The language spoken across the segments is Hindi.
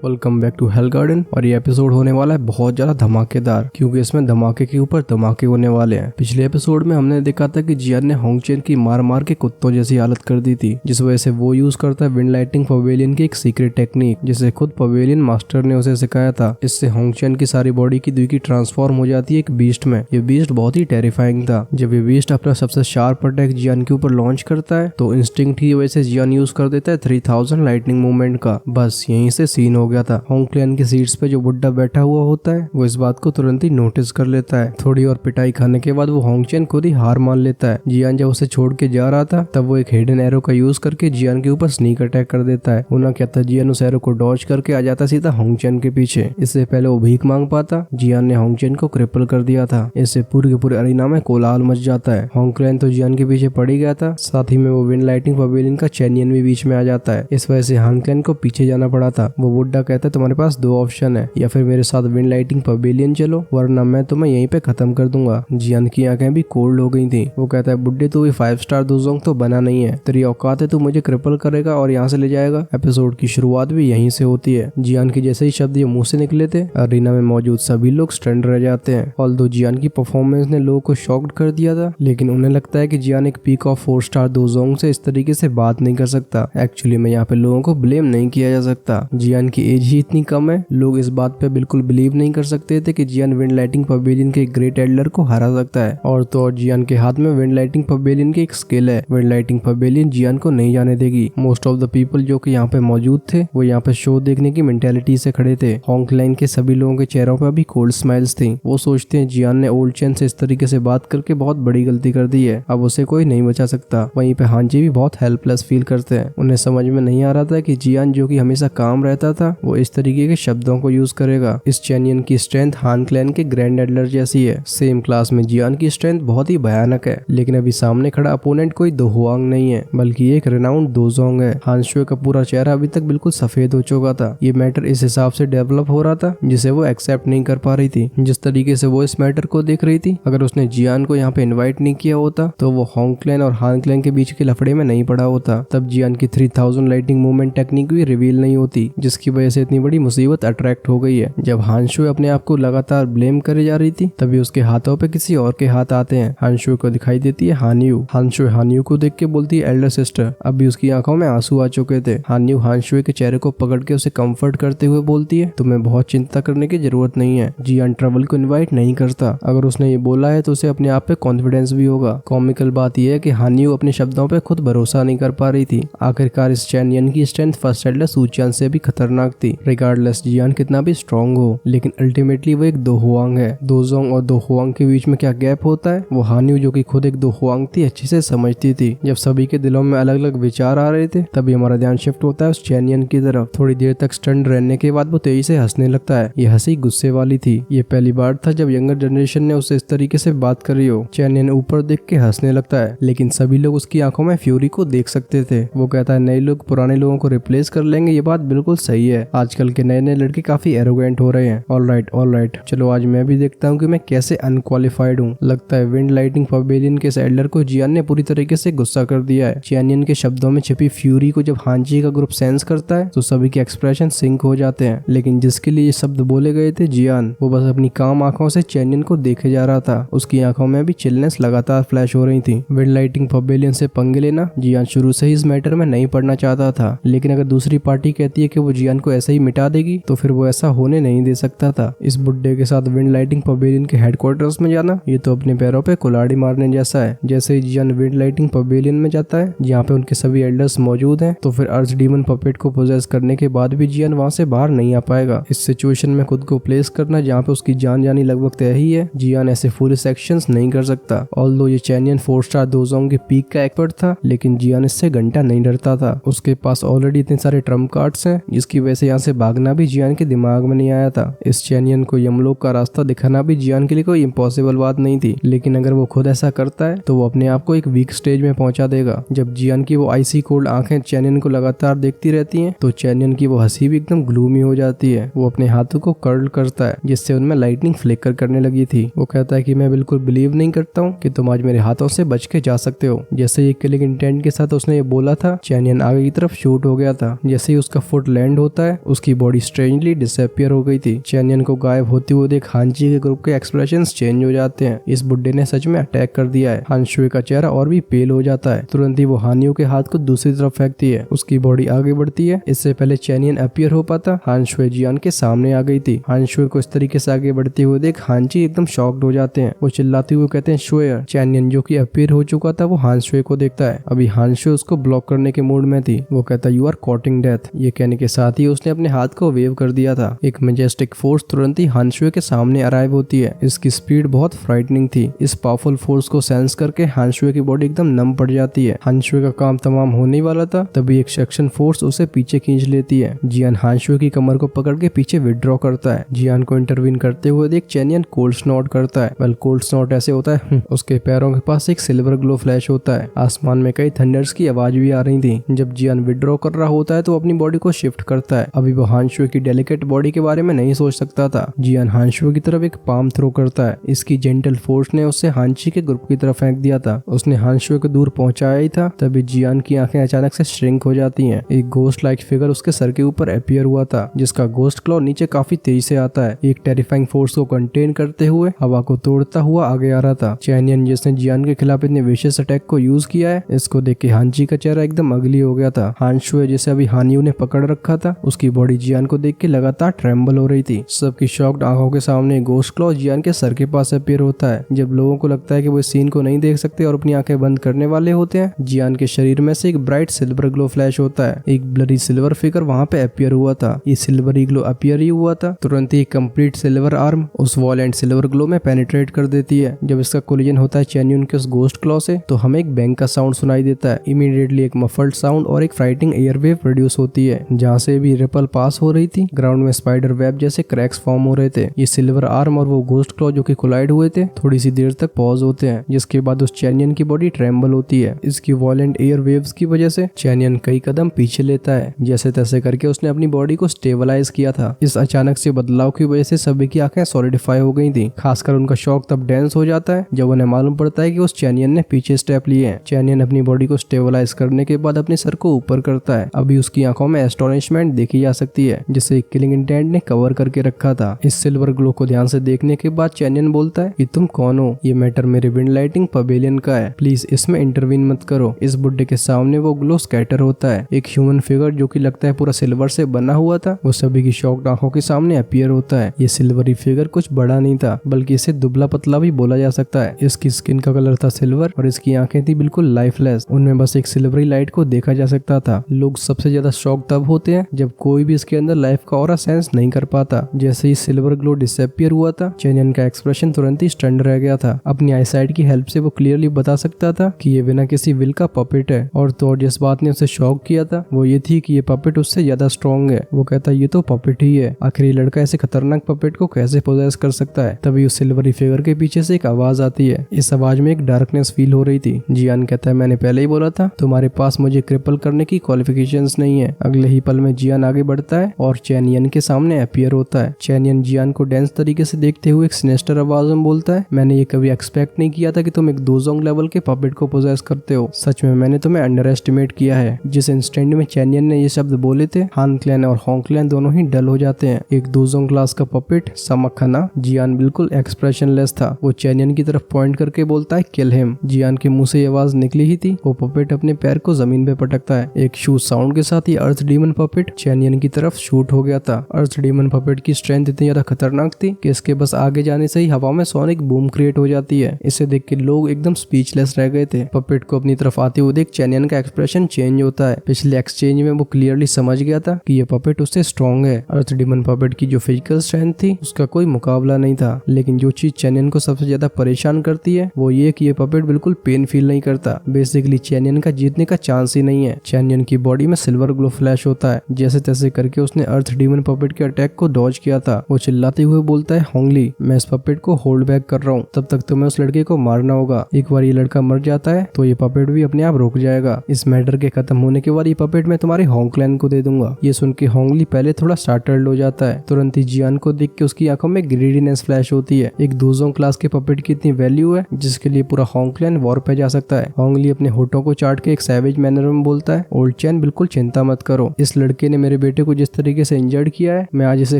Welcome back to hell garden. और ये एपिसोड होने वाला है बहुत ज्यादा धमाकेदार, क्योंकि इसमें धमाके के ऊपर धमाके होने वाले हैं। पिछले एपिसोड में हमने देखा था कि जियान ने होंगचेन की मार मार के कुत्तों जैसी हालत कर दी थी, जिस वजह से वो यूज करता है विंड लाइटिंग पवेलियन की एक सीक्रेट टेक्निक, जिसे खुद पवेलियन मास्टर ने उसे सिखाया था। इससे होंगचेन की सारी बॉडी की दुई ट्रांसफॉर्म हो जाती है एक बीस्ट में। ये बीस्ट बहुत ही टेरिफाइंग था। जब ये बीस्ट अपना सबसे शार्प अटैक जियान के ऊपर लॉन्च करता है तो इंस्टिंक्ट की वजह से जियान यूज कर देता है 3000 लाइटनिंग मूवमेंट का। बस यहीं से सीन हो गया था। होंगक्लेन की सीट्स पे जो बुड्ढा बैठा हुआ होता है वो इस बात को तुरंत ही नोटिस कर लेता है। थोड़ी और पिटाई खाने के बाद वो होंगचेन खुद ही हार मान लेता है। जियान जब उसे छोड़ के जा रहा था तब वो एक हिडन एरो का यूज करके जियान के ऊपर स्नीक अटैक कर देता है। होना क्या था, जियान उस एरो को डॉज करके आ जाता सीधा होंगचेन के पीछे। इससे पहले वो भीख मांग पाता, जियान ने होंगचेन को क्रिपल कर दिया था। इससे पूरे के पूरे अरीना में कोलाहल मच जाता है। होंगक्लेन तो जियान के पीछे पड़ ही गया था, साथ ही में वो विंड लाइटिंग पवेलियन का चैनियन भी बीच में आ जाता है। इस वजह से होंगक्लेन को पीछे जाना पड़ा था। वो बुड्ढा कहता है तुम्हारे पास दो ऑप्शन है, या फिर मेरे साथ विंड लाइटिंग पवेलियन चलो वरना मैं तुम्हें यहीं पे खत्म कर दूंगा। जियान की आंखें भी कोल्ड हो गई थी। वो कहता है बुड्ढे तू भी 5 स्टार दोजोंग तो बना नहीं है, तेरी औकात है तू मुझे क्रिपल करेगा और यहाँ से ले जाएगा। एपिसोड की शुरुआत भी यहीं से होती है। जियान के जैसे ही शब्द ये मुंह से निकले थे अरीना में मौजूद सभी लोग स्टन रह जाते हैं। ऑल्दो जियान की परफॉर्मेंस ने लोगों को शॉक्ड कर दिया था, लेकिन उन्हें लगता है कि जियान एक पीक ऑफ 4 स्टार दोजोंग से इस तरीके से बात नहीं कर सकता। एक्चुअली में यहाँ पे लोगों को ब्लेम नहीं किया जा सकता। जियान की एज ही इतनी कम है, लोग इस बात पे बिल्कुल बिलीव नहीं कर सकते थे कि जियान विंड लाइटिंग पवेलियन के ग्रेट एल्डर को हरा सकता है। और तो और जियान के हाथ में विंड लाइटिंग पवेलियन की एक स्किल है। विंड लाइटिंग पवेलियन जियान को नहीं जाने देगी। मोस्ट ऑफ द पीपल जो कि यहाँ पे मौजूद थे वो यहाँ पे शो देखने की मेंटेलिटी से खड़े थे। होंगक्लेन के सभी लोगों के चेहरों पर अभी कोल्ड स्माइल्स थी। वो सोचते हैं जियान ने ओल्ड चैन से इस तरीके से बात करके बहुत बड़ी गलती कर दी है, अब उसे कोई नहीं बचा सकता। वहीं पे हांजी भी बहुत हेल्पलेस फील करते हैं। उन्हें समझ में नहीं आ रहा था कि जियान जो कि हमेशा काम रहता था वो इस तरीके के शब्दों को यूज करेगा। इस चैनियन की स्ट्रेंथ होंगक्लेन के ग्रैंड एडलर जैसी है। सेम क्लास में जियान की स्ट्रेंथ बहुत ही भयानक है, लेकिन अभी सामने खड़ा अपोनेंट कोई दो हुआंग नहीं है बल्कि एक रेनाउंड दोजोंग है। हांशुए का पूरा चेहरा अभी तक बिल्कुल सफेद हो चुका था। ये मैटर इस हिसाब से डेवलप हो रहा था जिसे वो एक्सेप्ट नहीं कर पा रही थी। जिस तरीके से वो इस मैटर को देख रही थी, अगर उसने जियान को यहाँ पे इन्वाइट नहीं किया होता तो वो होंगक्लेन और होंगक्लेन के बीच के लफड़े में नहीं पड़ा होता। तब जियान की 3000 लाइटिंग मूवमेंट टेक्निक भी रिवील नहीं होती, जिसकी वजह से इतनी बड़ी मुसीबत अट्रैक्ट हो गई है। जब हांशुए अपने आप को लगातार ब्लेम करे जा रही थी तभी उसके हाथों पे किसी और के हाथ आते हैं। हांशुए को दिखाई देती है हान्यू। हांशुए हान्यू को देख के बोलती है एल्डर सिस्टर। अभी उसकी आंखों में आंसू आ चुके थे। हान्यू हांशुए के चेहरे को पकड़ के उसे कंफर्ट करते हुए बोलती है तुम्हें बहुत चिंता करने की जरूरत नहीं है, जियान ट्रबल को इन्वाइट नहीं करता। अगर उसने ये बोला है तो उसे अपने आप पे कॉन्फिडेंस भी होगा। कॉमिकल बात यह है कि हान्यू अपने शब्दों पे खुद भरोसा नहीं कर पा रही थी। आखिरकार इस चैनियन की स्ट्रेंथ फर्स्ट एल्डर सूचियान से भी खतरनाक थी। रिगार्डलेस जियान कितना भी स्ट्रॉन्ग हो, लेकिन अल्टीमेटली वो एक दो हुआंग है। दोजोंग और दो हुआंग के बीच में क्या गैप होता है वो हान्यू जो कि खुद एक दो हुआंग थी अच्छे से समझती थी। जब सभी के दिलों में अलग अलग विचार आ रहे थे तभी हमारा ध्यान शिफ्ट होता है उस चैनियन की तरफ। थोड़ी देर तक स्टंट रहने के बाद वो तेजी से हंसने लगता है। ये हंसी गुस्से वाली थी। ये पहली बार था जब यंगर जनरेशन ने उससे इस तरीके से बात करी हो। चैनियन ऊपर देख के हंसने लगता है, लेकिन सभी लोग उसकी आंखों में फ्यूरी को देख सकते थे। वो कहता है नए लोग पुराने लोगों को रिप्लेस कर लेंगे, ये बात बिल्कुल सही है। आजकल के नए नए लड़के काफी एरोगेंट हो रहे हैं। ऑलराइट चलो आज मैं भी देखता हूँ कि मैं कैसे अनक्वालिफाइड हूँ। लगता है विंड लाइटिंग पवेलियन के एल्डर को जियान ने पूरी तरीके से गुस्सा कर दिया है। चैनियन के शब्दों में छिपी फ्यूरी को जब हांजी का ग्रुप सेंस करता है तो सभी के एक्सप्रेशन सिंक हो जाते हैं। लेकिन जिसके लिए ये शब्द बोले गए थे जियान, वो बस अपनी काम आंखों से चैनियन को देखे जा रहा था। उसकी आंखों में भी चिलनेस लगातार फ्लैश हो रही थी। विंड लाइटिंग पवेलियन से पंगे लेना जियान शुरू से ही इस मैटर में नहीं पड़ना चाहता था, लेकिन अगर दूसरी पार्टी कहती है कि वो जियान को ऐसे ही मिटा देगी तो फिर वो ऐसा होने नहीं दे सकता था। इस बुड्ढे के साथ विंड लाइटिंग पवेलियन के हेडक्वार्टर्स में जाना ये तो अपने पैरों पे कुल्हाड़ी मारने जैसा है। जैसे ही जियान विंड लाइटिंग पवेलियन में जाता है जहाँ पे उनके सभी एल्डर्स मौजूद हैं, तो फिर अर्थ डीमन पपेट को पोजेस करने के बाद भी जियान वहाँ से बाहर नहीं आ पाएगा। इस सिचुएशन में खुद को प्लेस करना जहाँ पे उसकी जान जानी लगभग तय ही है, जियान ऐसे फुलिश एक्शंस नहीं कर सकता। ऑल्दो ये चैनियन 4 स्टार दोजोंग के पीक का एक्सपर्ट था, लेकिन जियान इससे घंटा नहीं डरता था। उसके पास ऑलरेडी इतने सारे ट्रम्प कार्ड्स हैं जिसकी वजह से यहाँ से भागना भी जियान के दिमाग में नहीं आया था। इस चैनियन को यमलोक का रास्ता दिखाना भी जियान के लिए कोई इम्पॉसिबल बात नहीं थी, लेकिन अगर वो खुद ऐसा करता है तो वो अपने आप को एक वीक स्टेज में पहुंचा देगा। जब जियान की वो आइसी कोल्ड आंखें चैनियन को लगातार देखती रहती हैं तो चैनियन की वो हंसी भी एकदम ग्लूमी हो जाती है। वो अपने हाथों को कर्ल करता है जिससे उनमें लाइटनिंग फ्लिकर करने लगी थी। वो कहता है कि मैं बिल्कुल बिलीव नहीं करता हूँ कि तुम आज मेरे हाथों से बच के जा सकते हो। जैसे ही किलिंग इंटेंट के साथ उसने ये बोला था, चैनियन आगे की तरफ शूट हो गया था। जैसे ही उसका फुट लैंड होता है उसकी बॉडी स्ट्रेंजली डिसअपियर हो गई थी। चैनियन को गायब होते हुए देख हानची के ग्रुप के एक्सप्रेशंस चेंज हो जाते हैं। इस बुड्ढे ने सच में अटैक कर दिया है। हान शुए का चेहरा और भी पेल हो जाता है। तुरंत ही वो हानियों के हाथ को दूसरी तरफ फेंकती है। उसकी बॉडी आगे बढ़ती है। इससे पहले चैनियन अपीयर हो पाता हान शुए जियान के सामने आ गई थी। हान शुए को इस तरीके से आगे बढ़ते हुए देख हानची एकदम शॉक्ड हो जाते हैं। वो चिल्लाते हुए कहते हैं शुए। चैनियन जो कि अपीयर हो चुका था वो हान शुए को देखता है। अभी हान शुए उसको ब्लॉक करने के मूड में थी। वो कहता यू आर कॉटिंग डेथ। ये कहने के साथ ही उसने अपने हाथ को वेव कर दिया था। एक मैजेस्टिक फोर्स तुरंत ही हान शुए के सामने अराइव होती है। इसकी स्पीड बहुत फ्राइटनिंग थी। इस पावरफुल फोर्स को सेंस करके हान शुए की बॉडी एकदम नम पड़ जाती है। हान शुए का काम तमाम होने वाला था तभी एक सेक्शन फोर्स उसे पीछे खींच लेती है। जियान हान शुए की कमर को पकड़ के पीछे विड्रॉ करता है। जियान को इंटरवीन करते हुए देख चैनियन कोल्ड स्नॉट करता है। वेल कोल्ड स्नॉट ऐसे होता है उसके पैरों के पास एक सिल्वर ग्लो फ्लैश होता है। आसमान में कई थंडर्स की आवाज भी आ रही थी। जब जियान विड्रॉ कर रहा होता है तो अपनी बॉडी को शिफ्ट करता है। अभी वो हान शुए की डेलिकेट बॉडी के बारे में नहीं सोच सकता था। जियान हान शुए की तरफ एक पाम थ्रो करता है। इसकी जेंटल फोर्स ने उसे हानची के ग्रुप की तरफ फेंक दिया था। उसने हान शुए को दूर पहुंचाया ही था तभी जियान की आंखें अचानक से श्रिंक हो जाती हैं। एक गोस्ट लाइक फिगर उसके सर के ऊपर अपीयर हुआ था जिसका गोस्ट क्लॉ नीचे काफी तेजी से आता है। एक टेरिफाइंग फोर्स को कंटेन करते हुए हवा को तोड़ता हुआ आगे आ रहा था। चैनियन जिसने जियान के खिलाफ इतने विशेष अटैक को यूज किया है इसको देख के हानची का चेहरा एकदम अगली हो गया था। हान शुए जिसे अभी हानियों ने पकड़ रखा था उसकी बॉडी जियान को देख के लगातार ट्रेम्बल हो रही थी। सबकी शॉक्ड आंखों के सामने गोस्ट क्लॉ जियान के सर के पास अपीयर होता है। जब लोगों को लगता है कि वो इस सीन को नहीं देख सकते और अपनी आंखें बंद करने वाले होते हैं जियान के शरीर में से एक ब्राइट सिल्वर ग्लो फ्लैश होता है। एक ब्लरी सिल्वर फिगर वहां पे अपीयर हुआ था। ये सिल्वरी ग्लो अपीयर ही हुआ था तुरंत ही कंप्लीट सिल्वर आर्म उस वॉल एंड सिल्वर ग्लो में पेनिट्रेट कर देती है। जब इसका कोलिजन होता है चैनियन के उस गोस्ट क्लॉ से तो हमें एक बैंग का साउंड सुनाई देता है। इमीडिएटली एक मफल्ड साउंड और एक फ्राइटिंग एयरवेव प्रोड्यूस होती है। जहाँ से भी रिपल पास हो रही थी ग्राउंड में स्पाइडर वेब जैसे क्रैक्स फॉर्म हो रहे थे। ये सिल्वर आर्म और वो गोस्ट क्लॉ जो कि कोलाइड हुए थे थोड़ी सी देर तक पॉज होते हैं जिसके बाद उस चैनियन की बॉडी ट्रेम्बल होती है। इसकी वॉलेंट एयर वेव्स की वजह से चैनियन कई कदम पीछे लेता है। जैसे तैसे करके उसने अपनी बॉडी को स्टेबलाइज किया था। इस अचानक से बदलाव की वजह से सभी की आंखें सॉलिडिफाई हो गई थी। खासकर उनका शॉक तब डेंस हो जाता है जब उन्हें मालूम पड़ता है कि उस चैनियन ने पीछे स्टेप लिए हैं। चैनियन अपनी बॉडी को स्टेबलाइज करने के बाद अपने सर को ऊपर करता है। अभी उसकी आंखों में एस्टोनिशमेंट देखी जा सकती है जिसे किलिंग इंटेंट ने कवर करके रखा था। इस सिल्वर ग्लो को ध्यान से देखने के बाद चैनियन बोलता है कि तुम कौन हो? ये मैटर मेरे विंड लाइटिंग पवेलियन का है, प्लीज इसमें इंटरवीन मत करो। इस बुड्ढे के सामने वो ग्लो स्कैटर होता है। एक ह्यूमन फिगर जो कि लगता है पूरा सिल्वर से बना हुआ था वो सभी की शॉक्ड आंखों के सामने अपीयर होता है। ये सिल्वरी फिगर कुछ बड़ा नहीं था बल्कि इसे दुबला पतला भी बोला जा सकता है। इसकी स्किन का कलर था सिल्वर और इसकी आंखें थी बिल्कुल लाइफलेस। उनमें बस एक सिल्वरी लाइट को देखा जा सकता था। लोग सबसे ज्यादा शॉक तब होते हैं जब कोई भी इसके अंदर लाइफ का ऑरा सेंस नहीं कर पाता। जैसे ही सिल्वर ग्लो डिसअपियर हुआ था चैनियन का एक्सप्रेशन तुरंत ही स्टन्ड रह गया था। अपनी आईसाइट की हेल्प से वो क्लियरली बता सकता था कि ये बिना किसी विल का पपेट है। और तो जिस बात ने उसे शॉक किया था वो ये थी कि ये पपेट उससे ज्यादा स्ट्रॉन्ग है। वो कहता ये तो पपेट ही है, आखिर ये लड़का ऐसे खतरनाक पपेट को कैसे पोजेस कर सकता है। तभी उस सिल्वरी फिगर के पीछे से एक आवाज आती है। इस आवाज में एक डार्कनेस फील हो रही थी। जियान कहता है मैंने पहले ही बोला था तुम्हारे पास मुझे क्रिपल करने की क्वालिफिकेशंस नहीं है। अगले ही पल में जियान आगे बढ़ता है और चैनियन के सामने अपीयर होता है। चैनियन जियान को डेंस तरीके से देखते हुए एक सिनेस्टर आवाज में बोलता है मैंने ये कभी एक्सपेक्ट नहीं किया था कि तुम एक दोजोंग लेवल के पपेट को पोजेस करते हो। सच में मैंने तुम्हें अंडर एस्टिमेट किया है। जिस इंस्टेंट में चैनियन ने ये शब्द बोले थे हान क्लैन और होंग क्लैन दोनों ही डल हो जाते हैं। एक दोजोंग क्लास का पपेट समखना। जियान बिल्कुल एक्सप्रेशनलेस था। वो चैनियन की तरफ पॉइंट करके बोलता है किल हिम। जियान के मुंह से ये आवाज निकली ही थी वो पपेट अपने पैर को जमीन पे पटकता है। एक शू साउंड के साथ ही अर्थ डीमन पपेट चैनियन की तरफ शूट हो गया था। अर्थ डीमन पपेट की स्ट्रेंथ इतनी ज्यादा खतरनाक थी कि इसके बस आगे जाने से ही हवा में सोनिक बूम क्रिएट हो जाती है। इसे देख के लोग एकदम स्पीचलेस रह गए थे। पपेट को अपनी तरफ आते हुए देख चैनियन का एक्सप्रेशन चेंज होता है। पिछले एक्सचेंज में वो क्लियरली समझ गया था कि ये पपेट उससे स्ट्रॉन्ग है। अर्थ डीमन पपेट की जो फिजिकल स्ट्रेंथ थी उसका कोई मुकाबला नहीं था। लेकिन जो चीज चैनियन को सबसे ज्यादा परेशान करती है वो ये कि ये पपेट बिल्कुल पेन फील नहीं करता। बेसिकली चैनियन का जीतने का चांस ही नहीं है। चैनियन की बॉडी में सिल्वर ग्लो फ्लैश होता है। जैसे तैसे करके उसने अर्थ डीमन पपेट के अटैक को डॉज किया था। वो चिल्लाते हुए बोलता है होंगली मैं इस पपेट को होल्ड बैक कर रहा हूँ, तब तक तुम्हें उस लड़के को मारना होगा। एक बार ये लड़का मर जाता है तो ये पपेट भी अपने आप रुक जाएगा। इस मैटर के खत्म होने के बाद ये पपेट मैं तुम्हारे होंग क्लैन को दे दूंगा। ये सुन के होंगली पहले थोड़ा स्टार्टल्ड हो जाता है। तुरंत ही जियान को देख के उसकी आंखों में ग्रीडीनेस फ्लैश होती है। एक दोजोंग क्लास के पपेट की इतनी वैल्यू है जिसके लिए पूरा होंग क्लैन वॉर पे जा सकता है। होंगली अपने होठों को चाट के एक सैवेज मैनर में बोलता है ओल्ड चैन बिल्कुल चिंता मत करो, इस लड़के ने मेरे बेटे को जिस तरीके से इंजर्ड किया है, मैं आज इसे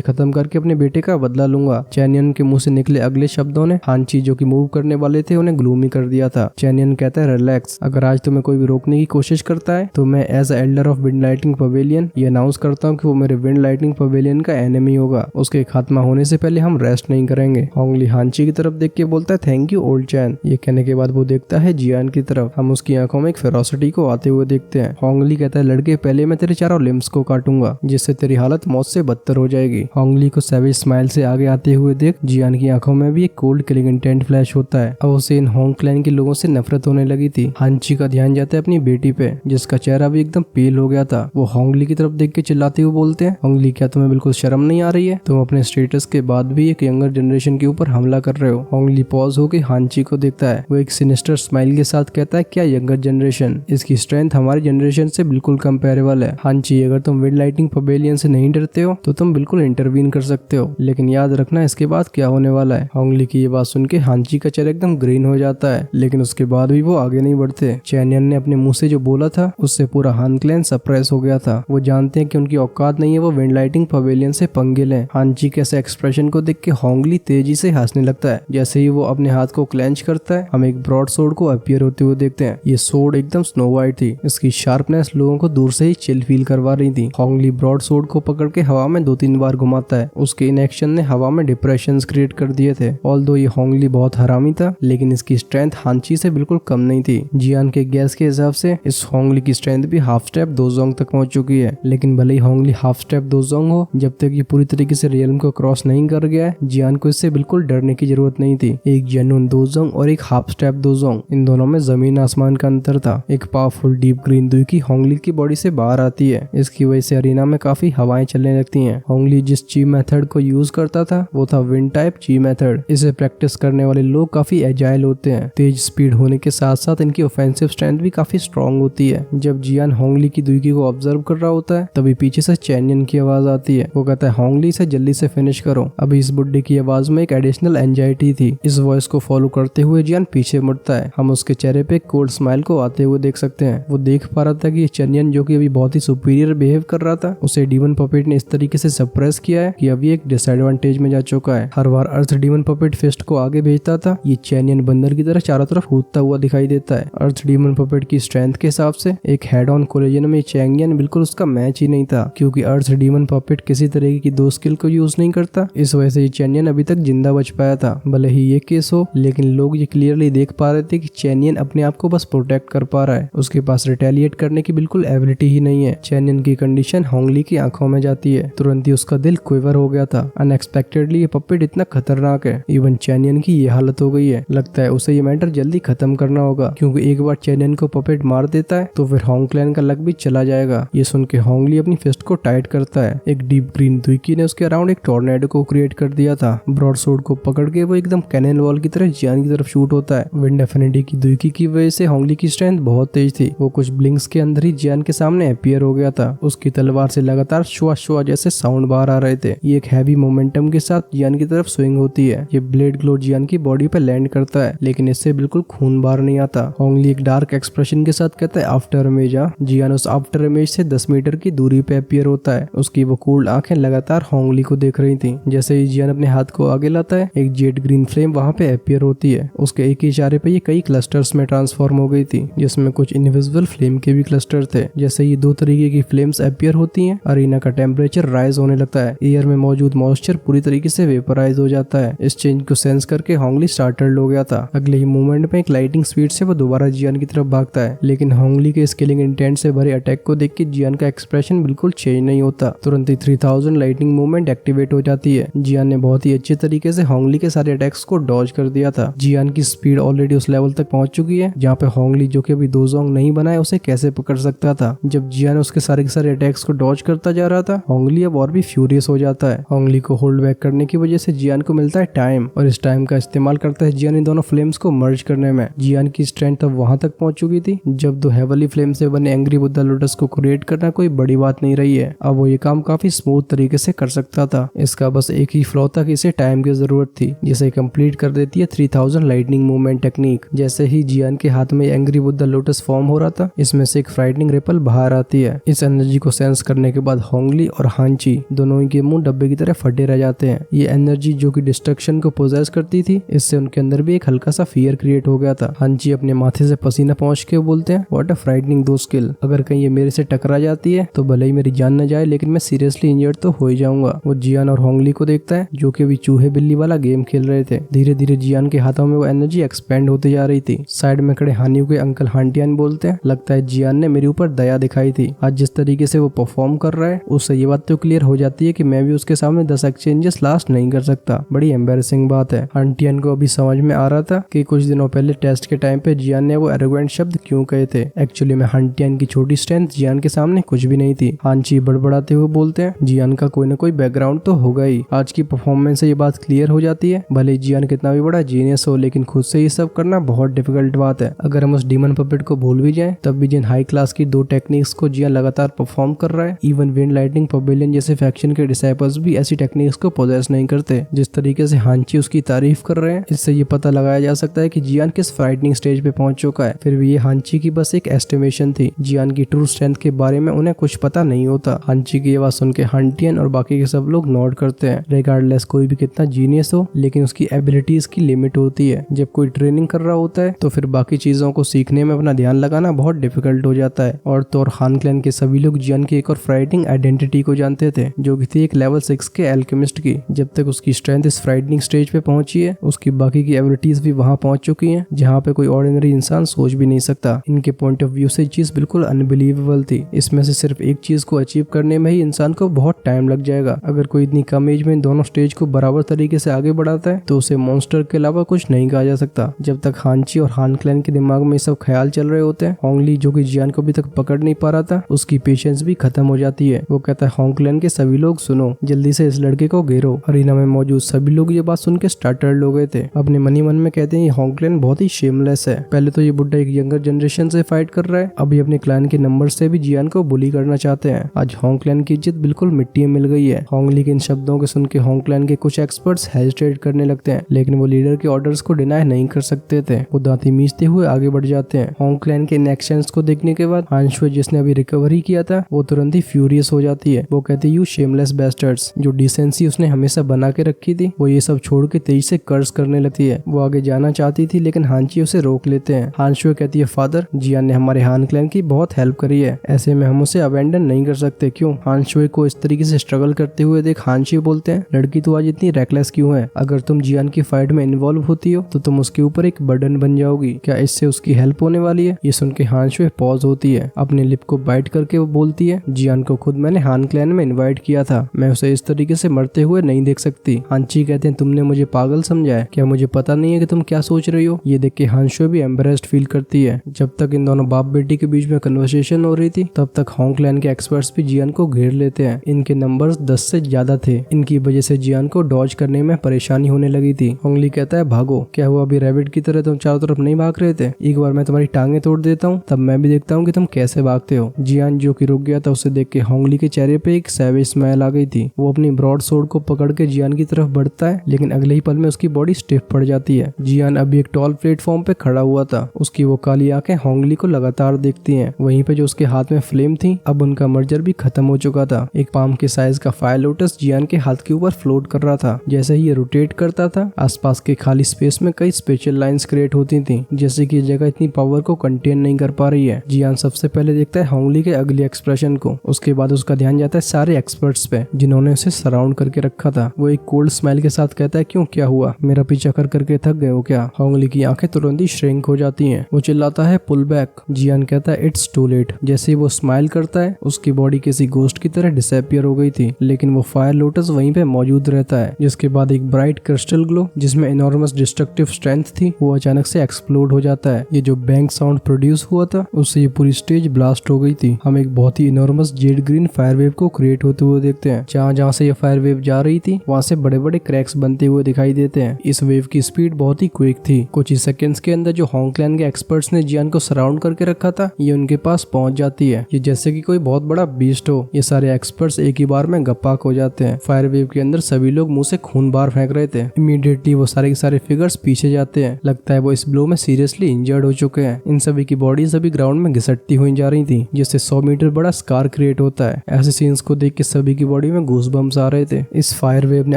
खत्म करके अपने बेटे का बदला लूंगा। चैनियन के मुंह से निकले अगले शब्दों ने हांची जो कि मूव करने वाले थे उन्हें ग्लूमी कर दिया था। चैनियन कहता है रिलैक्स, अगर आज तुम्हें कोई भी रोकने की कोशिश करता है तो मैं as elder of wind lighting pavilion ये अनाउंस करता हूँ कि वो मेरे विंड लाइटिंग पवेलियन का एनिमी होगा। उसके खात्मा होने से पहले हम रेस्ट नहीं करेंगे। होंगली हांची की तरफ देख के बोलता है थैंक यू ओल्ड चैन। ये कहने के बाद वो देखता है जियान की तरफ। हम उसकी आंखों में एक फेरोसिटी को आते हुए देखते हैं। होंगली कहता है लड़के पहले मैं तेरे चारों लिम्स को काटूंगा जिससे तेरी हालत मौत से बदतर हो जाएगी। होंगली को सैवेज स्माइल से आगे आते हुए देख जियान की आंखों में भी एक कोल्ड किलिंग इंटेंट फ्लैश होता है। अब उसे इन होंग क्लैन के लोगों से नफरत होने लगी थी। हांची का ध्यान जाता है अपनी बेटी पे जिसका चेहरा भी एकदम पेल हो गया था। वो होंगली की तरफ देख के चिल्लाते हुए बोलते हैं होंगली क्या तुम्हें बिल्कुल शर्म नहीं आ रही है? तुम अपने स्टेटस के बाद भी एक यंगर जनरेशन के ऊपर हमला कर रहे हो। होंगली पॉज होकर हांची को देखता है। वो एक सिनिस्टर स्माइल के साथ कहता है क्या यंगर जनरेशन? इसकी स्ट्रेंथ हमारी जनरेशन से बिल्कुल कंपेरेबल है। हांची अगर तुम विंड लाइटिंग पवेलियन से नहीं डरते हो तो तुम बिल्कुल इंटरवीन कर सकते हो, लेकिन याद रखना इसके बाद क्या होने वाला है। होंगली की ये बात सुन के हांची का चेहरा एकदम ग्रीन हो जाता है, लेकिन उसके बाद भी वो आगे नहीं बढ़ते। चैनियन ने अपने मुंह से जो बोला था उससे पूरा हान क्लैन सरप्राइज हो गया था। वो जानते हैं कि उनकी औकात नहीं है वो विंड लाइटिंग पवेलियन से पंगे लें। हांची के ऐसे एक्सप्रेशन को देख के होंगली तेजी से हंसने लगता है। जैसे ही वो अपने हाथ को क्लेंच करता है हम एक ब्रॉड सोर्ड को अपीयर होते हुए देखते हैं। ये सोर्ड एकदम स्नो वाइट थी। इसकी शार्पनेस लोगों को दूर से ही चिल फील करवा रही थी। होंगली ब्रॉड सोर्ड को पकड़ के हवा में 2-3 बार घुमाता है। उसके इन एक्शन ने हवा में डिप्रेशन क्रिएट कर दिए थे। ऑल्दो ये होंगली बहुत हरामी था, लेकिन इसकी स्ट्रेंथ हांची से बिल्कुल कम नहीं थी। जियान के गैस के हिसाब से इस होंगली की स्ट्रेंथ भी हाफ स्टेप दोजोंग तक पहुंच चुकी है। लेकिन भले ही होंगली हाफ स्टेप दोजोंग हो, जब तक ये पूरी तरीके से रियल्म को क्रॉस नहीं कर गया है, जियान को इससे बिल्कुल डरने की जरूरत नहीं थी। एक जेन्युइन दोजोंग और एक हाफ स्टेप दोजोंग, इन दोनों में जमीन आसमान का अंतर था। एक पावरफुल डीप ग्रीन दुई होंगली की बॉडी से बाहर आती है। इसकी वजह से अरीना में काफी हवाएं चलने लगती हैं। होंगली जिस ची मेथड को यूज करता था वो था विंड टाइप ची मेथड। इसे प्रैक्टिस करने वाले लोग काफी एजाइल होते हैं। तेज स्पीड होने के साथ साथ इनकी ऑफेंसिव स्ट्रेंथ भी काफी स्ट्रॉन्ग होती है। जब जियान होंगली की दुई को ऑब्जर्व कर रहा होता है तभी पीछे से चैनियन की आवाज आती है। वो कहता है होंगली से जल्दी से फिनिश करो। अभी इस बुड्ढे की आवाज में एक एडिशनल एंजाइटी थी। इस वॉइस को फॉलो करते हुए जियान पीछे मुड़ता है। हम उसके चेहरे पे कोल्ड स्माइल को आते हुए देख सकते हैं। वो देख पा रहा था कि ये चैनियन जो कि अभी बहुत ही सुपीरियर बिहेव कर रहा था, उसे डीमन पपेट ने इस तरीके से सरप्रेस किया है कि अभी एक डिसएडवांटेज में जा चुका है। हर बार अर्थ डीमन पपेट फिस्ट को आगे भेजता था, ये चैनियन बंदर की तरह चारों तरफ कूदता हुआ दिखाई देता है। अर्थ डीमन पपेट की स्ट्रेंथ के हिसाब से एक हेड ऑन कोलिजन में चैंगियन बिल्कुल उसका मैच ही नहीं था, क्योंकि अर्थ डीमन पपेट किसी तरीके की दो स्किल को यूज नहीं करता। इस वजह से ये चैनियन अभी तक जिंदा बच पाया था। भले ही ये केस हो, लेकिन लोग ये क्लियरली देख पा रहे थे कि चैनियन अपने आप को बस प्रोटेक्ट कर पा रहा है। उसके पास रिटेलिएट करने की बिल्कुल एबिलिटी ही नहीं है। चैनियन की कंडीशन होंगली की आंखों में जाती है। तुरंत ही उसका दिल क्विवर हो गया था। अनएक्सपेक्टेडली ये पपेट इतना खतरनाक है। इवन चैनियन की ये हालत हो गई है। लगता है उसे ये मैटर जल्दी खत्म करना होगा, क्योंकि एक बार चैनियन को पपेट मार देता है तो फिर होंग क्लैन का लक भी चला जाएगा। ये सुन के होंगली अपनी फिस्ट को टाइट करता है। एक डीप ग्रीन दुई ने उसके अराउंड एक टॉर्नेडो को क्रिएट कर दिया था। ब्रॉड सोर्ड को पकड़ के वो एकदम कैनन वॉल की तरह जियान की तरफ शूट होता है। विंड एफिनिटी की दुई की वजह से होंगली की स्ट्रेंथ बहुत तेज थी। वो कुछ ब्लिंक्स के अंदर ही जियान के सामने अपीयर हो गया था। उसकी तलवार से लगातार शुआ शुआ जैसे साउंड बाहर आ रहे थे। ये एक हैवी मोमेंटम के साथ जियान की तरफ स्विंग होती है। ये ब्लेड ग्लो जियान की बॉडी पे लैंड करता है, लेकिन इससे बिल्कुल खून बाहर नहीं आता। होंगली एक डार्क एक्सप्रेशन के साथ कहता है आफ्टर इमेज। जियान उस आफ्टर इमेज से 10 मीटर की दूरी पे अपीयर होता है। उसकी वो कूल्ड आंखें लगातार होंगली को देख रही थी। जैसे ही जियान अपने हाथ को आगे लाता है, एक जेड ग्रीन फ्लेम वहां पे अपीयर होती है। उसके एक ही इशारे पे ये कई क्लस्टर्स में ट्रांसफॉर्म हो गई थी, जिसमें कुछ इनविजिबल फ्लेम के भी क्लस्टर थे। जैसे ये दो तरीके की फ्लेम्स अपीयर होती हैं, अरीना का टेम्परेचर राइज होने लगता है। एयर में मौजूद मॉइस्चर पूरी तरीके से वेपराइज हो जाता है। इस चेंज को सेंस करके होंगली स्टार्टल्ड हो गया था। अगले ही मोमेंट में एक लाइटिंग स्पीड से वो दोबारा जियान की तरफ भागता है, लेकिन होंगली के स्किलिंग इंटेंट से भरे अटैक को देख के जियान का एक्सप्रेशन बिल्कुल चेंज नहीं होता। तुरंत ही 3000 लाइटिंग मूवमेंट एक्टिवेट हो जाती है। जियान ने बहुत ही अच्छे तरीके से होंगली के सारे अटैक्स को डॉज कर दिया था। जियान की स्पीड ऑलरेडी उस लेवल तक पहुंच चुकी है जहाँ पे होंगली जो कि अभी दोजोंग नहीं बना है उसे कैसे पकड़ सकता था। जब जियान उसके सारे के सारे अटैक्स को डॉज करता जा रहा था, होंगली अब और भी फ्यूरियस हो जाता है। होंगली को होल्ड बैक करने की वजह से जियान को मिलता है टाइम, और इस टाइम का इस्तेमाल करता है जियान इन दोनों फ्लेम्स को मर्ज करने में। जियान की स्ट्रेंथ अब वहां तक पहुंच चुकी थी जब दो हेवली फ्लेम से बने एंग्री बुद्धा लोटस को क्रिएट करना कोई बड़ी बात नहीं रही है। अब वो ये काम काफी स्मूथ तरीके से कर सकता था। इसका बस एक ही फ्लॉ था कि इसे टाइम की जरूरत थी, जिसे कंप्लीट कर देती है 3000 लाइटनिंग मूवमेंट टेक्निक। जैसे ही जियान के हाथ में एंग्री बुद्धा लोटस फॉर्म हो रहा था, इसमें से एक फ्राइटनिंग रिपल बाहर आती है। इस एनर्जी को सेंस करने के बाद होंगली और हांची दोनों के मुंह डब्बे की तरह फटे रह जाते हैं। ये एनर्जी जो कि डिस्ट्रक्शन को पोजेस करती थी, इससे उनके अंदर भी एक हल्का सा फियर क्रिएट हो गया था। हांची अपने माथे से पसीना पहुंच के बोलते हैं, व्हाट अ फ्राइटनिंग दो स्किल। अगर कहीं ये मेरे से टकरा जाती है तो भले ही मेरी जान न जाए, लेकिन मैं सीरियसली इंजर्ड तो हो ही जाऊंगा। वो जियान और होंगली को देखता है जो कि अभी चूहे बिल्ली वाला गेम खेल रहे थे। धीरे धीरे जियान के हाथों में वो एनर्जी एक्सपेंड होते जा रही थी। साइड में खड़े हानियों के अंकल हांटियान बोलते हैं, लगता है जियान ने मेरे ऊपर दया दिखाई थी। आज जिस तरीके से वो परफॉर्म कर रहा है उससे ये बात तो क्लियर हो जाती है कि मैं भी उसके सामने 10 एक्सचेंजेस लास्ट नहीं कर सकता। बड़ी एम्बेरसिंग बात है। हांटियान को अभी समझ में आ रहा था कि कुछ दिनों पहले टेस्ट के टाइम पे जियान ने वो एरोगेंट शब्द क्यों कहे थे। एक्चुअली में हांटियान की छोटी स्ट्रेंथ जियान के सामने कुछ भी नहीं थी। हांची बड़बड़ाते हुए बोलते हैं, जियान का कोई ना कोई बैकग्राउंड तो होगा ही। आज की परफॉर्मेंस से ये बात क्लियर हो जाती है। भले जियान कितना भी बड़ा जीनियस हो, लेकिन खुद से ये सब करना बहुत डिफिकल्ट बात है। अगर हम उस डीमन पपेट को भूल भी जाएं, तब भी जिन हाई क्लास की 2 टेक्निक्स को जियान लगातार परफॉर्म कर रहा है, इवन विंड लाइटनिंग पवेलियन जैसे फैक्शन के डिसाइपल्स भी ऐसी टेक्निक्स को पोजेस नहीं करते। जिस तरीके से हांची उसकी तारीफ कर रहे हैं, इससे ये पता लगाया जा सकता है कि जियान किस फ्राइटनिंग स्टेज पे पहुंच चुका है। फिर भी ये हांची की बस एक एस्टिमेशन थी। जियान की ट्रू स्ट्रेंथ के बारे में उन्हें कुछ पता नहीं होता। हांची की आवाज सुन के हांटियन और बाकी के सब लोग नोट करते हैं। रिगार्डलेस कोई भी कितना जीनियस हो, लेकिन उसकी एबिलिटीज की लिमिट होती है। जब कोई ट्रेनिंग कर रहा होता है तो फिर बाकी चीजों को सीखने में अपना ध्यान लगाना बहुत डिफिकल्ट हो जाता है। और तो और हान क्लैन के सभी लोग जियान की एक और फ्राइटनिंग आइडेंटिटी को जानते थे, जो कि थी एक लेवल 6 के एल्केमिस्ट की। जब तक उसकी स्ट्रेंथ इस फ्राइटनिंग स्टेज पे पहुंची है, उसकी बाकी की एबिलिटीज भी वहां पहुंच चुकी हैं जहां पे कोई ऑर्डिनरी इंसान सोच भी नहीं सकता। इनके पॉइंट ऑफ व्यू से चीज बिल्कुल अनबिलीवेबल थी। इसमें से सिर्फ एक चीज को अचीव करने में ही इंसान को बहुत टाइम लग जाएगा। अगर कोई इतनी कम एज में इन दोनों स्टेज को बराबर तरीके से आगे बढ़ाता है तो उसे मॉन्स्टर के अलावा कुछ नहीं कहा जा सकता। जब तक हांची और हान क्लैन के दिमाग में सब ख्याल चल रहे होते हैं, होंगली जो कि जियान को अभी तक पकड़ नहीं पा रहा था, उसकी पेशेंस भी खत्म हो जाती है। वो कहता है, होंग क्लैन के सभी लोग सुनो, जल्दी से इस लड़के को घेरो। अरीना में मौजूद सभी लोग ये बात सुन के स्टार्टर्ड हो गए थे। अपने मनी मन में कहते हैं, ये होंग क्लैन बहुत ही शेमलेस है। पहले तो ये बुड्ढा एक यंगर जनरेशन से फाइट कर रहा है, अभी अपने क्लैन के नंबर से भी जियान को बुली करना चाहते हैं। आज होंग क्लैन की इज्जत बिल्कुल मिट्टी में मिल गई है। होंगली के इन शब्दों को सुन के होंग क्लैन के कुछ एक्सपर्ट्स हेजिटेट करने लगते हैं, लेकिन वो लीडर के ऑर्डर्स को डिनाई नहीं कर सकते थे। वो दांती मीचते हुए आगे बढ़ जाते हैं। होंग क्लैन के इन एक्शंस को देखने के बाद हान शुए, जिसने अभी रिकवरी किया था, वो तुरंत ही फ्यूरियस हो जाती है। वो कहती है, यू शेमलेस बेस्टर्ड्स। जो डिसेंसी उसने हमेशा बना के रखी थी, वो ये सब छोड़ के तेजी से कर्ज करने लगती है। वो आगे जाना चाहती थी, लेकिन हांची उसे रोक लेते हैं। हान शुए कहती है, फादर, जियान ने हमारे हान क्लैन की बहुत हेल्प करी है, ऐसे में हम उसे अबेंडन नहीं कर सकते। क्यों? हान शुए को इस तरीके से स्ट्रगल करते हुए देख हांची बोलते हैं, लड़की तो आज इतनी रेकलेस क्यों है? अगर तुम जियान की फाइट में इन्वॉल्व होती हो तो तुम उसके ऊपर एक बर्डन बन जाओगी। क्या इससे उसकी हेल्प होने वाली है? ये सुन के हान शुए पॉज होती है। अपने लिप को बाइट करके वो बोलती है, जियान को खुद मैंने हान क्लैन में इनवाइट किया था, मैं उसे इस तरीके से मरते हुए नहीं देख सकती। हांची कहते हैं, तुमने मुझे पागल समझा है क्या? मुझे पता नहीं है कि तुम क्या सोच रही हो? ये देख के हान शुए भी एम्बेरेस्ड फील करती है। जब तक इन दोनों बाप बेटी के बीच में कन्वर्सेशन हो रही थी, तब तक होंग क्लैन के एक्सपर्ट्स भी जियान को घेर लेते हैं। इनके नंबर्स 10 से ज्यादा थे। इनकी वजह से जियान को डॉज करने में परेशानी होने लगी थी। होंगली कहता है, भागो। क्या हुआ, अभी रैबिट की तरह तुम चारों तरफ नहीं भाग रहे थे? एक बार मैं तुम्हारी टांगे तोड़ देता हूँ, तब मैं भी देखता हूँ कि तुम कैसे भागते हो। जियान जो कि रुक गया था, उसे देख के होंगली के चेहरे पे एक सैवेज स्माइल आ गई थी। वो अपनी ब्रॉड सोर्ड को पकड़ के जियान की तरफ बढ़ता है, लेकिन अगले ही पल में उसकी बॉडी स्टिफ पड़ जाती है। जियान अभी एक टॉल प्लेटफॉर्म पे खड़ा हुआ था। उसकी वो काली आंखें होंगली को लगातार देखती हैं। वहीं पे जो उसके हाथ में फ्लेम थी, अब उनका मर्जर भी खत्म हो चुका था। एक पाम के साइज का फायर लोटस जियान के हाथ के ऊपर फ्लोट कर रहा था। जैसे ही ये रोटेट करता था, आसपास के खाली स्पेस में कई स्पेशल लाइंस क्रिएट होती थी, जैसे कि ये जगह इतनी पावर को कंटेन नहीं कर पा रही है। जियान सबसे पहले देखता है होंगली के अगली एक्सप्रेशन को। उसके बाद उसका ध्यान जाता है सारे एक्सपर्ट्स पे जिन्होंने उसे सराउंड करके रखा था। वो एक कोल्ड स्माइल के साथ कहता है, क्यों, क्या हुआ? मेरा पीछा कर करके थक गए हो क्या? होंगली की आंखें तुरंत ही श्रिंक हो जाती हैं। वो चिल्लाता है, पुल बैक। जियान कहता है, इट्स टू लेट। जैसे ही वो स्माइल करता है, उसकी बॉडी किसी घोस्ट की तरह डिसअपियर हो गई थी, लेकिन वो फायर लोटस वहीं पे मौजूद रहता है। जिसके बाद एक ब्राइट क्रिस्टल ग्लो जिसमें इनॉर्मस डिस्ट्रक्टिव स्ट्रेंथ थी, वो अचानक से एक्सप्लोड हो जाता है। ये जो बैंग साउंड प्रोड्यूस हुआ था, उससे ये पूरी स्टेज ब्लास्ट हो गई थी। हम एक बहुत ही enormous jade green fire wave को क्रिएट होते हुए देखते हैं। जहाँ जहाँ से ये फायर वेव जा रही थी, वहाँ से बड़े बड़े क्रैक्स बनते हुए दिखाई देते हैं। इस वेव की स्पीड बहुत ही क्विक थी। कुछ ही सेकंड्स के अंदर जो होंग क्लैन के एक्सपर्ट्स ने जियान को सराउंड करके रखा था, ये उनके पास पहुंच जाती है। ये जैसे कि कोई बहुत बड़ा बीस्ट हो। ये सारे एक्सपर्ट्स एक ही बार में गप्पाक हो जाते हैं। फायर वेव के अंदर सभी लोग मुंह से खून बार फेंक रहे थे। इमीडिएटली वो सारे के सारे फिगर्स पीछे जाते हैं। लगता है वो इस ब्लो में सीरियसली इंजर्ड हो चुके हैं। इन सभी की बॉडीज अभी ग्राउंड में घिसटती हुई जा रही थी, जिससे 100 मीटर बड़ा स्कार क्रिएट होता है। ऐसे सीन्स को देख के सभी की बॉडी में गूज़बम्प्स आ रहे थे। इस फायर वेव ने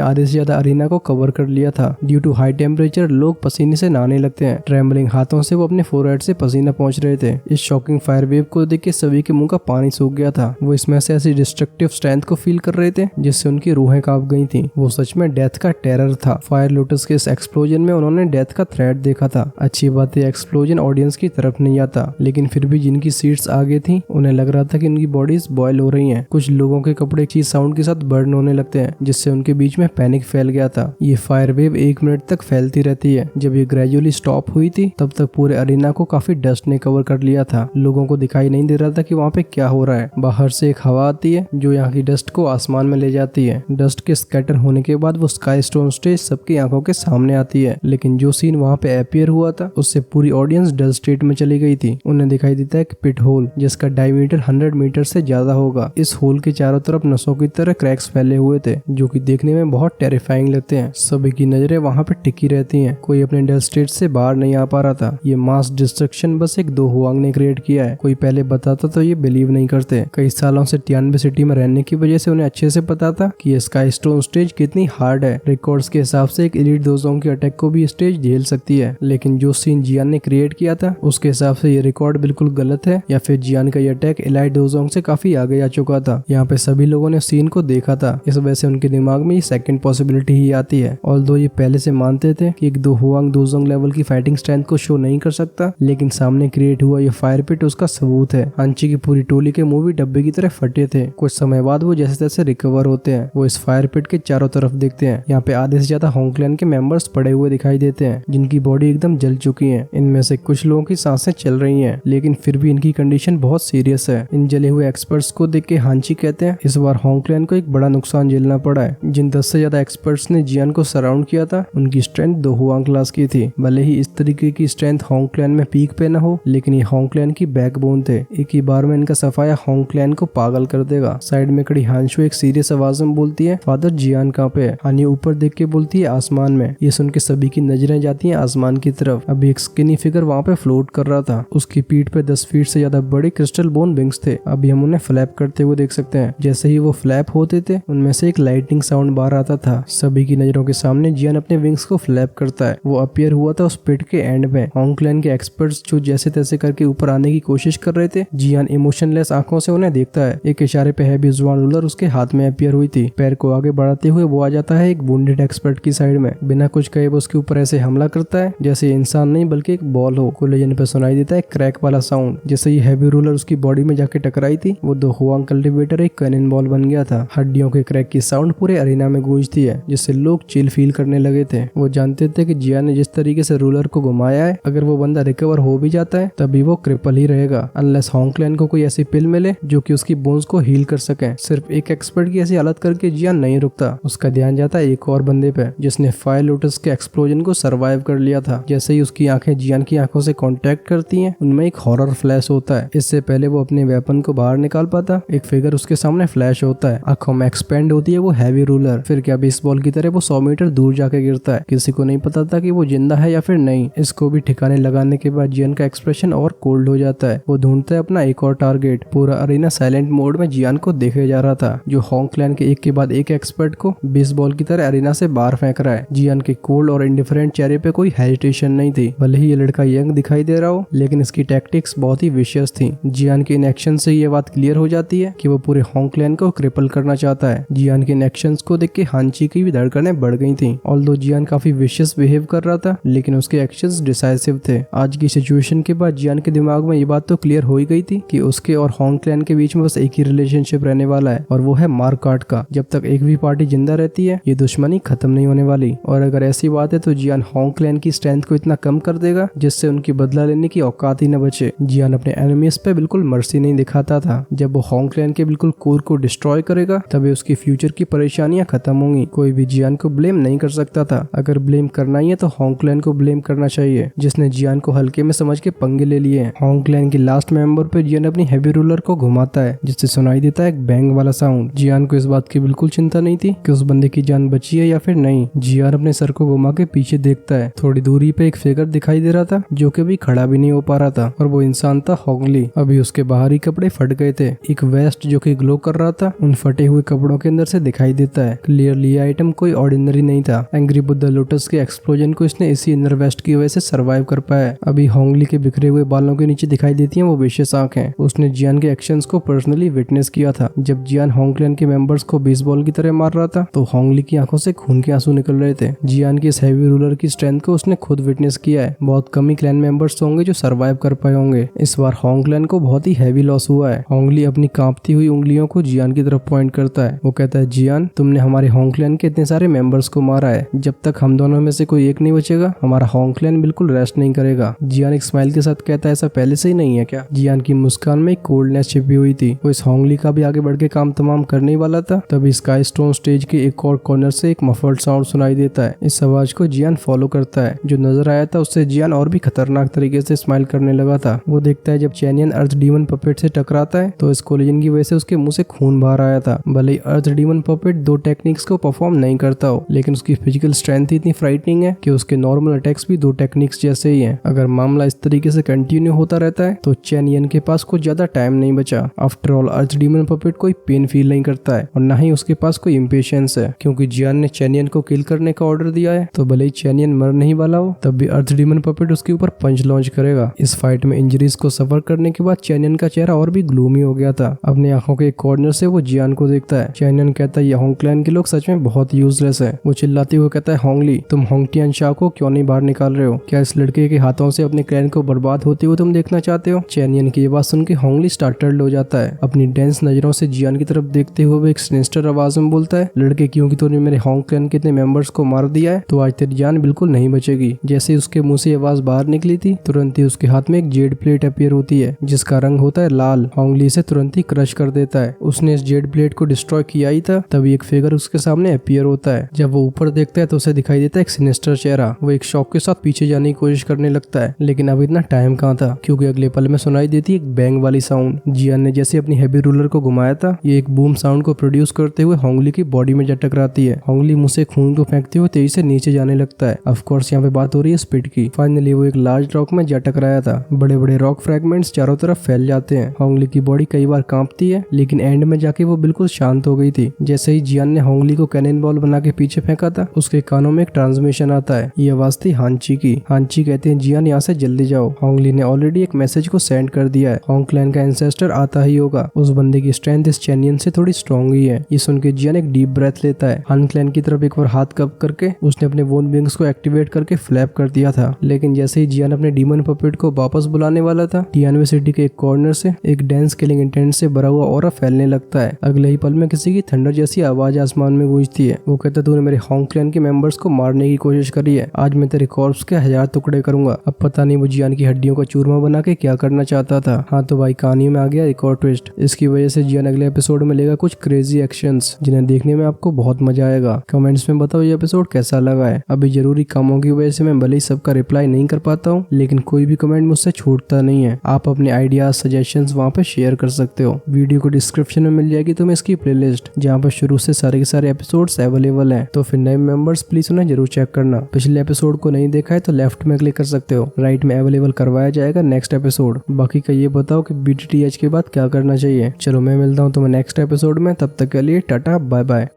आधे से ज्यादा अरीना को कवर कर लिया था। ड्यू टू हाई टेम्परेचर लोग पसीने से नहाने लगते हैं। ट्रेम्बलिंग हाथों से वो अपने फोरहेड से पसीना पहुंच रहे थे। इस शॉकिंग फायर वेव को देख के सभी के मुंह का पानी सूख गया था। वो इसमें से ऐसी डिस्ट्रक्टिव स्ट्रेंथ को फील कर रहे थे जिससे उनकी रूहें कांप गई थी। वो सच में डेथ का टेरर था। फायर लोटस के इस एक्सप्लोजन में उन्होंने डेथ का थ्रेट देखा था। अच्छी बात है एक्सप्लोजन ऑडियंस की तरफ नहीं आता, लेकिन फिर भी जिनकी सीट्स आगे थी उन्हें लग रहा था कि उनकी बॉडीज बॉयल हो रही हैं। कुछ लोगों के कपड़े चीज साउंड के साथ बर्न होने लगते हैं, जिससे उनके बीच में पैनिक फैल गया था। ये फायर वेव 1 मिनट तक फैलती रहती है। जब ये ग्रेजुअली स्टॉप हुई थी तब तक पूरे अरीना को काफी डस्ट ने कवर कर लिया था। लोगों को दिखाई नहीं दे रहा था कि वहाँ पे क्या हो रहा है। बाहर से एक हवा आती है जो यहाँ की डस्ट को आसमान में ले जाती है। डस्ट के स्कैटर होने के बाद वो स्काई स्टोन स्टेज सबकी आंखों के सामने आती है। लेकिन जो सीन वहाँ पे अपीयर हुआ था उससे पूरी ऑडियंस डल स्टेट में चली गई थी। उन्हें दिखाई देता है एक पिट होल जिसका डायमीटर 100 मीटर से ज्यादा होगा। इस होल के चारों तरफ नसों की तरह क्रैक्स फैले हुए थे जो कि देखने में बहुत टेरिफाइंग लगते हैं। सभी की नजरें वहाँ पे टिकी रहती हैं। कोई अपने डल स्टेट से बाहर नहीं आ पा रहा था। ये मास डिस्ट्रक्शन बस एक दो हुआंग ने क्रिएट किया है। कोई पहले बताता तो ये बिलीव नहीं करते। कई सालों से टियानबे सिटी में रहने की वजह से उन्हें अच्छे से पता था कि ये स्काई स्टोन स्टेज कितनी हार्ड है। रिकॉर्ड्स के हिसाब से एक एलीट दोजोंग की अटैक को भी स्टेज झेल सकती है। लेकिन जो सीन जियान ने क्रिएट किया था उसके हिसाब से ये रिकॉर्ड बिल्कुल गलत है, या फिर जियान का ये अटैक एलाइट दोजोंग से काफी आगे आ चुका था। यहाँ पे सभी लोगों ने सीन को देखा था, इस वजह से उनके दिमाग में ये सेकंड पॉसिबिलिटी ही आती है। ऑल्दो ये पहले से मानते थे कि एक दो हुआंग दोजोंग लेवल की फाइटिंग स्ट्रेंथ को शो नहीं कर सकता, लेकिन सामने क्रिएट हुआ ये फायर पिट उसका सबूत है। हांची की पूरी टोली के मुंह भी डब्बे की तरह फटे थे। कुछ समय बाद वो जैसे तैसे रिकवर होते हैं। वो इस फायर पिट के चारों तरफ देखते हैं। यहाँ पे आधे से ज्यादा होंग क्लैन के मेंबर्स पड़े हुए दिखाई देते हैं जिनकी बॉडी एकदम जल चुकी है। इनमें से कुछ लोगों की सांसें चल रही हैं, लेकिन फिर भी इनकी कंडीशन बहुत सीरियस है। इन जले हुए एक्सपर्ट्स को देख के हांची कहते हैं इस बार होंग क्लैन को एक बड़ा नुकसान झेलना पड़ा है। जिन 10 से ज्यादा एक्सपर्ट्स ने जियान को सराउंड किया था उनकी स्ट्रेंथ 2 हुआंग क्लास की थी। भले ही इस तरीके की स्ट्रेंथ होंग क्लैन में पीक पे न हो, लेकिन ये होंग क्लैन की बैकबोन थे। एक ही बार में इनका सफाया होंग क्लैन को पागल कर देगा। साइड में खड़ी हांशु एक सीरियस आवाज में बोलती है फादर जियान कहाँ पे है? हानी ऊपर देख के बोलती है आसमान में। ये सुन के सभी की नजरें जाती हैं आसमान की तरफ। अभी एक स्किनी फिगर वहाँ पे फ्लोट कर रहा था। उसकी पीठ पे 10 फीट से ज्यादा बड़े क्रिस्टल बोन विंग्स थे। अभी हम उन्हें फ्लैप करते हुए देख सकते हैं। जैसे ही वो फ्लैप होते थे उनमें से एक लाइटनिंग साउंड बाहर आता था। सभी की नजरों के सामने जियान अपने विंग्स को फ्लैप करता है। वो अपीयर हुआ था उस पिट के एंड में। होंग क्लैन के एक्सपर्ट्स जो जैसे तैसे करके ऊपर आने की कोशिश कर रहे थे, जियान इमोशनलेस आंखों से उन्हें देखता है। एक इशारे पे हैवी जुआन रूलर उसके हाथ में अपीयर हुई थी। पैर को आगे बढ़ाते हुए वो आ जाता है एक वुंडेड एक्सपर्ट की साइड में। बिना कुछ कहे वो उसके ऊपर ऐसे हमला करता है जैसे इंसान नहीं बल्कि एक बॉल हो। कोलिजन पे सुनाई देता है क्रैक वाला साउंड। जैसे ये हैवी रूलर उसकी बॉडी में जाके टकराई थी, वो 2 हुआंग कल्टिवेटर एक कैनन बॉल बन गया था। हड्डियों के क्रैक की साउंड पूरे अरीना में गूंजती है, जिससे लोग चिल फील करने लगे थे। वो जानते थे कि जियान ने जिस तरीके से रूलर को घुमाया है, अगर वो बंदा रिकवर हो भी जाता है तभी वो क्रिपल ही रहेगा, अनलेस होंग क्लैन को कोई ऐसी पिल मिले जो कि उसकी बोन्स को हील कर सके। सिर्फ एक एक्सपर्ट की ऐसी हालत करके जियान नहीं रुकता। उसका ध्यान जाता है एक और बंदे पे जिसने फायर लोटस के एक्सप्लोजन को सर्वाइव कर लिया था। जैसे ही उसकी आंखें जियान की आंखों से कांटेक्ट करती हैं, उनमें एक हॉरर फ्लैश होता है। इससे पहले वो अपने वेपन को बाहर निकाल पाता, एक फिगर उसके सामने फ्लैश होता है। आंखों में एक्सपेंड होती है वो हैवी रूलर। फिर क्या बेसबॉल की तरह वो 100 मीटर दूर जाके गिरता है। किसी को नहीं पता था कि वो जिंदा है या फिर नहीं। इसको भी ठिकाने लगाने के बाद जियान का एक्सप्रेशन और कोल्ड हो जाता है। वो ढूंढता है अपना एक और टारगेट। पूरा अरीना साइलेंट मोड में जियान को देखे जा रहा था, जो होंग क्लैन के एक के बाद एक एक्सपर्ट को बेसबॉल की तरह अरीना से बाहर फेंक रहा है। जियान के कोल्ड और इंडिफरेंट चेहरे पे कोई हेजिटेशन नहीं थी। भले ही ये लड़का यंग दिखाई दे रहा हो, लेकिन इसकी टैक्टिक्स बहुत ही विशियस थी। जियान के इन एक्शन से ये बात क्लियर हो जाती है कि वो पूरे होंग क्लैन को क्रिपल करना चाहता है। जियान के इन एक्शंस को देख के हांची की भी धड़कनें बढ़ गई थी। ऑल्दो जियान काफी विशियस बिहेव कर रहा था, लेकिन उसके एक्शंस डिसाइसिव थे। आज की सिचुएशन के बाद जियान के दिमाग में ये बात तो क्लियर हो ही गई थी कि उसके और होंग क्लैन के बीच में बस एक ही रिलेशनशिप रहने वाला है, और वो है मार्काट का। जब तक एक भी पार्टी जिंदा रहती है ये दुश्मनी खत्म नहीं होने वाली। और अगर ऐसी बात है तो जियान होंग क्लैन की स्ट्रेंथ को इतना कम कर देगा जिससे उनकी बदला लेने की औकात ही न बचे। जियान अपने एनिमीज पे बिल्कुल मर्सी नहीं दिखाता था। जब वो होंग क्लैन के बिल्कुल कोर को डिस्ट्रॉय करेगा तभी उसकी फ्यूचर की परेशानियां खत्म होंगी। कोई भी जियान को ब्लेम नहीं कर सकता था। अगर ब्लेम करना ही है तो होंग क्लैन को ब्लेम करना चाहिए, जिसने जियान को हल्के में समझ के पंगे ले लिए हैं। होंग क्लैन की लास्ट मेंबर पे जियान अपनी हैवी रूलर को घुमाता है, जिससे सुनाई देता है एक बैंग वाला साउंड। जियान को इस बात की बिल्कुल चिंता नहीं थी कि उस बंदे की जान बची है या फिर नहीं। जियान अपने सर को घुमा के पीछे देखता है। थोड़ी दूरी पे एक फिगर दिखाई दे रहा था जो कि भी खड़ा भी नहीं हो पा रहा था, और वो इंसान था होंगली। अभी उसके बाहरी कपड़े फट गए थे थे। एक वेस्ट जो कि ग्लो कर रहा था उन फटे हुए कपड़ों के अंदर से दिखाई देता है। क्लियरली ये आइटम कोई ऑर्डिनरी नहीं था। एंग्री बुद्धा लोटस के एक्सप्लोजन को इसने इसी इनर वेस्ट की वजह से सर्वाइव कर पाया। अभी होंगली के बिखरे हुए बालों के नीचे दिखाई देती हैं वो विशेष आंखें। उसने जियान के एक्शंस को पर्सनली विटनेस किया था। जब जियान होंग क्लैन के मेंबर्स को बेसबॉल की तरह मार रहा था तो होंगली की आंखों से खून के आंसू निकल रहे थे। जियान की इस हैवी रूलर की स्ट्रेंथ को उसने खुद विटनेस किया है। बहुत कम ही क्लैन मेंबर्स होंगे जो सर्वाइव कर पाए होंगे। इस बार होंग क्लैन को बहुत ही हैवी लॉस हुआ है। होंगली अपनी कांपती हुई उंगलियों को जियान की तरफ पॉइंट करता है। वो कहता है, जियान तुमने हमारे होंग क्लैन के इतने सारे मेंबर्स को मारा है। जब तक हम दोनों में से कोई एक नहीं बचेगा हमारा होंग क्लैन बिल्कुल रेस्ट नहीं करेगा। जियान एक स्माइल के साथ कहता है, ऐसा पहले से ही नहीं है क्या? जियान की मुस्कान में एक कोल्डनेस छिपी हुई थी। वो इस होंगली का भी आगे बढ़ के काम तमाम करने ही वाला था। तभी स्काई स्टोन स्टेज के एक और कॉर्नर से एक मफल्ड साउंड सुनाई देता है। इस आवाज को जियान फॉलो करता है। जो नजर आया था उससे जियान और भी खतरनाक तरीके से स्माइल करने लगा था। वो देखता है जब चैनियन अर्थ डीमन पपेट से टकराता है तो इस कोलिजन की वजह से उसके मुंह से खून बाहर आया था। भले ही अर्थ डीमन पपेट दो टेक्निक्स को परफॉर्म नहीं करता हो लेकिन उसकी फिजिकल स्ट्रेंथ इतनी फ्राइटनिंग है कि उसके नॉर्मल अटैक्स भी दो टेक्निक्स जैसे ही हैं। अगर मामला इस तरीके से कंटिन्यू होता रहता है तो चैनियन के पास कुछ ज्यादा टाइम नहीं बचा। आफ्टर ऑल अर्थ डीमन पपेट कोई पेन फील नहीं करता है और न ही उसके पास कोई इम्पेशंस है क्योंकि जियान ने चैनियन को किल करने का ऑर्डर दिया है। तो भले ही चैनियन मर नहीं वाला हो तब भी अर्थ डीमन पपेट उसके ऊपर पंच लॉन्च करेगा। इस फाइट में इंजरीज को सफर करने के बाद चैनियन का चेहरा और भी ग्लूमी हो गया था। अपनी आंखों के एक कॉर्नर से वो जियान को देखता है। चैनियन कहता है, ये होंग क्लैन के लोग सच में बहुत यूजलेस है। वो चिल्लाते हुए कहता है, होंगली तुम होंग टियानशा को क्यों नहीं बाहर निकाल रहे हो? क्या इस लड़के के हाथों से अपने क्लैन को बर्बाद होते हुए तुम देखना चाहते हो? चैनियन की ये बात सुन के होंगली स्टार्टल्ड हो जाता है। अपनी डेंस नजरों से जियान की तरफ देखते हुए वो एक सिनिस्टर आवाज में बोलता है, लड़के क्योंकि तूने मेरे होंग क्लैन के इतने मेंबर्स को मार दिया है तो आज तेरी जान बिल्कुल नहीं बचेगी। जैसे ही उसके मुंह से आवाज बाहर निकली थी तुरंत ही उसके हाथ में एक जेड प्लेट अपीयर होती है जिसका रंग होता है लाल। होंगली से तुरंत ही क्रश कर देता है। उसने इस जेड प्लेट को डिस्ट्रॉय किया ही था तभी एक फिगर उसके सामने अपीयर होता है। जब वो ऊपर देखता है तो उसे दिखाई देता है एक सिनिस्टर चेहरा। वो एक शॉक के साथ पीछे जाने की कोशिश करने लगता है लेकिन अब इतना टाइम कहाँ था क्योंकि अगले पल में सुनाई देती है एक बैंग वाली साउंड। जियान ने जैसे अपनी हैवी रूलर को घुमाया था ये एक बूम साउंड को प्रोड्यूस करते हुए होंगली की बॉडी में जा टकराती है। होंगली मुंह से खून को फेंकते हुए तेजी से नीचे जाने लगता है। ऑफ कोर्स यहाँ पे बात हो रही है स्पिड की। फाइनली वो एक लार्ज रॉक में जा टकराया था। बड़े बड़े रॉक फ्रेगमेंट्स चारों तरफ फैल जाते हैं। होंगली की बॉडी कई बार कांपती है लेकिन एंड में जाके वो बिल्कुल शांत हो गई थी। जैसे ही जियान ने होंगली को कैनन बॉल बना के पीछे फेंका था उसके कानों में एक ट्रांसमिशन आता है। ये आवाज थी हांची की। हांची कहते हैं, जियान यहाँ से जल्दी जाओ, होंगली ने ऑलरेडी एक मैसेज को सेंड कर दिया है। होंग क्लैन का एंसेस्टर आता ही होगा। उस बंदे की स्ट्रेंथ इस चैनियन से थोड़ी स्ट्रॉन्ग ही है। ये सुन के जियान एक डीप ब्रेथ लेता है। हान क्लैन की तरफ एक बार हाथ कप करके उसने अपने वोन विंग्स को एक्टिवेट करके फ्लैप कर दिया था लेकिन जैसे ही जियान अपने डीमन पपेट को वापस बुलाने वाला था टियानवे सिटी के एक कॉर्नर से एक डेंस किलिंग इंटेंट से भरा हुआ ऑरा फैलने लगता है। अगले ही पल में किसी की थंडर जैसी आवाज आसमान में गूंजती है। वो कहता, तूने मेरे होंग क्लैन के मेंबर्स को मारने की कोशिश करी है, आज मैं तेरे कॉर्प्स के 1000 टुकड़े करूंगा। अब पता नहीं वो जियान की हड्डियों का चूरमा बना के क्या करना चाहता था। हाँ तो भाई कहानी में आ गया एक और ट्विस्ट। इसकी वजह से जियान अगले एपिसोड में लेगा कुछ क्रेजी एक्शंस जिन्हें देखने में आपको बहुत मजा आएगा। कमेंट्स में बताओ ये एपिसोड कैसा लगा है। अभी जरूरी कामों की वजह से मैं भले ही सबका रिप्लाई नहीं कर पाता हूँ लेकिन कोई भी कमेंट मुझसे छूटता नहीं है। आप अपने आइडियाज सजेशंस वहाँ पे शेयर कर सकते हो। वीडियो को डिस्क्रिप्शन में मिल जाएगी तुम्हें इसकी प्लेलिस्ट जहाँ पर शुरू से सारे के सारे एपिसोड्स अवेलेबल हैं। तो फिर नए मेंबर्स प्लीज उन्हें जरूर चेक करना। पिछले एपिसोड को नहीं देखा है तो लेफ्ट में क्लिक कर सकते हो, राइट में अवेलेबल करवाया जाएगा नेक्स्ट एपिसोड। बाकी का ये बताओ कि BTTH के बाद क्या करना चाहिए। चलो मैं मिलता हूँ तुम्हें नेक्स्ट एपिसोड में, तब तक के लिए टाटा बाय बाय।